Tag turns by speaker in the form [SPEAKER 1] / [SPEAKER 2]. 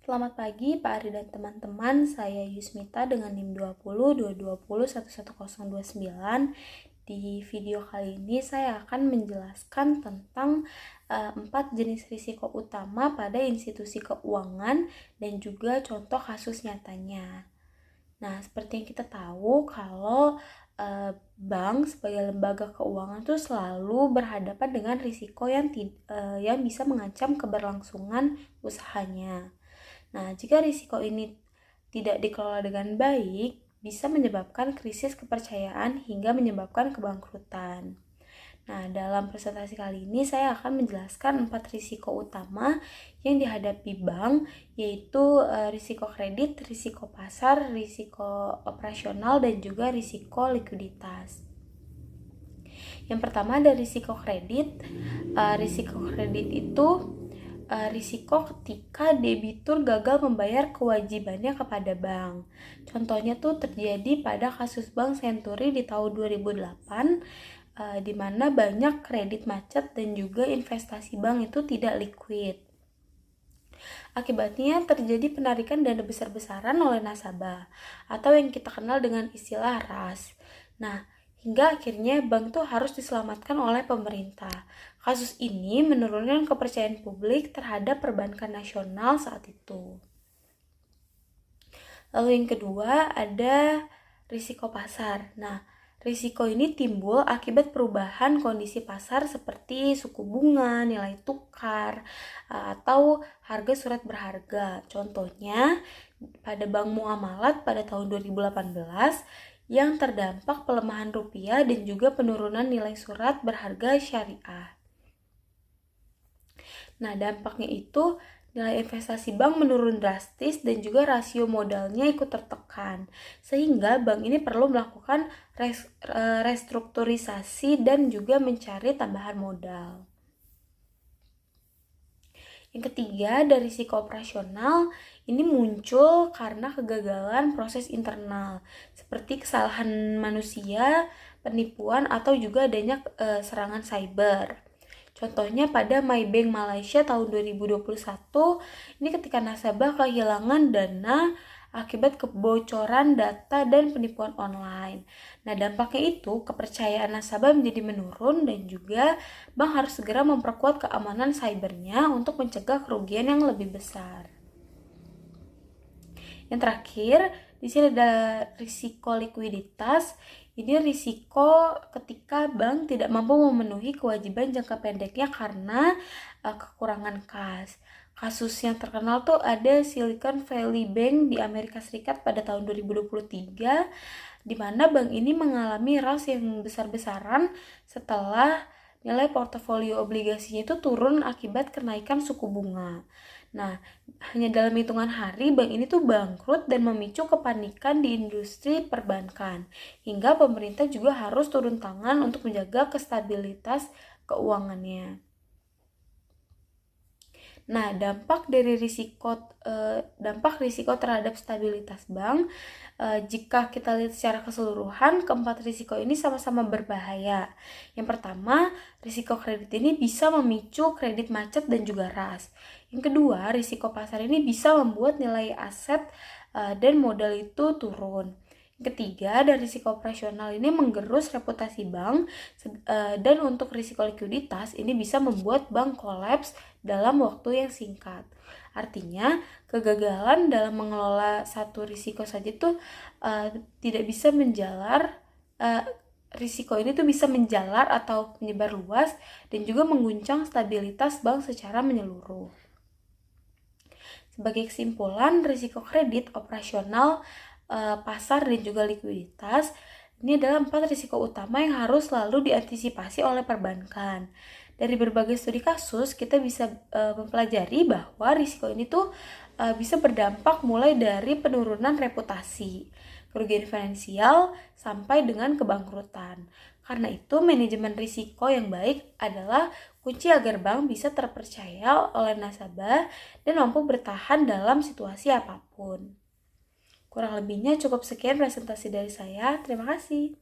[SPEAKER 1] Selamat pagi Pak Ari dan teman-teman, saya Yusmita dengan NIM 20 220 111029. Di video kali ini saya akan menjelaskan tentang 4 jenis risiko utama pada institusi keuangan dan juga contoh kasus nyatanya. Nah, seperti yang kita tahu kalau bank sebagai lembaga keuangan itu selalu berhadapan dengan risiko yang bisa mengancam keberlangsungan usahanya. Nah, jika risiko ini tidak dikelola dengan baik, bisa menyebabkan krisis kepercayaan hingga menyebabkan kebangkrutan. Nah, dalam presentasi kali ini saya akan menjelaskan 4 risiko utama yang dihadapi bank, yaitu risiko kredit, risiko pasar, risiko operasional, dan juga risiko likuiditas. Yang pertama ada risiko kredit. Risiko kredit itu risiko ketika debitur gagal membayar kewajibannya kepada bank. Contohnya tuh terjadi pada kasus Bank Senturi di tahun 2008, di mana banyak kredit macet dan juga investasi bank itu tidak liquid. Akibatnya terjadi penarikan dana besar-besaran oleh nasabah atau yang kita kenal dengan istilah RAS. Nah, hingga akhirnya bank itu harus diselamatkan oleh pemerintah. Kasus ini menurunkan kepercayaan publik terhadap perbankan nasional saat itu. Lalu yang kedua ada risiko pasar. Nah, risiko ini timbul akibat perubahan kondisi pasar seperti suku bunga, nilai tukar, atau harga surat berharga. Contohnya pada Bank Muamalat pada tahun 2018 yang terdampak pelemahan rupiah dan juga penurunan nilai surat berharga syariah. Nah, dampaknya itu nilai investasi bank menurun drastis dan juga rasio modalnya ikut tertekan. Sehingga bank ini perlu melakukan restrukturisasi dan juga mencari tambahan modal. Yang ketiga, dari risiko operasional ini muncul karena kegagalan proses internal, seperti kesalahan manusia, penipuan, atau juga adanya serangan cyber. Contohnya pada Maybank Malaysia tahun 2021, ini ketika nasabah kehilangan dana akibat kebocoran data dan penipuan online. Nah, dampaknya itu kepercayaan nasabah menjadi menurun dan juga bank harus segera memperkuat keamanan cybernya untuk mencegah kerugian yang lebih besar. Yang terakhir, di sini ada risiko likuiditas. Ini risiko ketika bank tidak mampu memenuhi kewajiban jangka pendeknya karena kekurangan kas. Kasus yang terkenal tuh ada Silicon Valley Bank di Amerika Serikat pada tahun 2023, di mana bank ini mengalami ras yang besar-besaran setelah nilai portofolio obligasinya itu turun akibat kenaikan suku bunga. Nah, hanya dalam hitungan hari bank ini tuh bangkrut dan memicu kepanikan di industri perbankan. Hingga pemerintah juga harus turun tangan untuk menjaga kestabilitas keuangannya. Nah, dampak risiko terhadap stabilitas bank, jika kita lihat secara keseluruhan, keempat risiko ini sama-sama berbahaya. Yang pertama, risiko kredit ini bisa memicu kredit macet dan juga RAS. Yang kedua, risiko pasar ini bisa membuat nilai aset dan modal itu turun. Yang ketiga, dari risiko operasional ini menggerus reputasi bank, dan untuk risiko likuiditas ini bisa membuat bank kolaps dalam waktu yang singkat. Artinya, kegagalan dalam mengelola satu risiko saja itu tidak bisa menjalar, risiko ini tuh bisa menjalar atau menyebar luas dan juga mengguncang stabilitas bank secara menyeluruh. Sebagai kesimpulan, risiko kredit, operasional, pasar, dan juga likuiditas, ini adalah 4 risiko utama yang harus selalu diantisipasi oleh perbankan. Dari berbagai studi kasus, kita bisa mempelajari bahwa risiko ini tuh bisa berdampak mulai dari penurunan reputasi, kerugian finansial, sampai dengan kebangkrutan. Karena itu, manajemen risiko yang baik adalah kunci agar bank bisa terpercaya oleh nasabah dan mampu bertahan dalam situasi apapun. Kurang lebihnya cukup sekian presentasi dari saya. Terima kasih.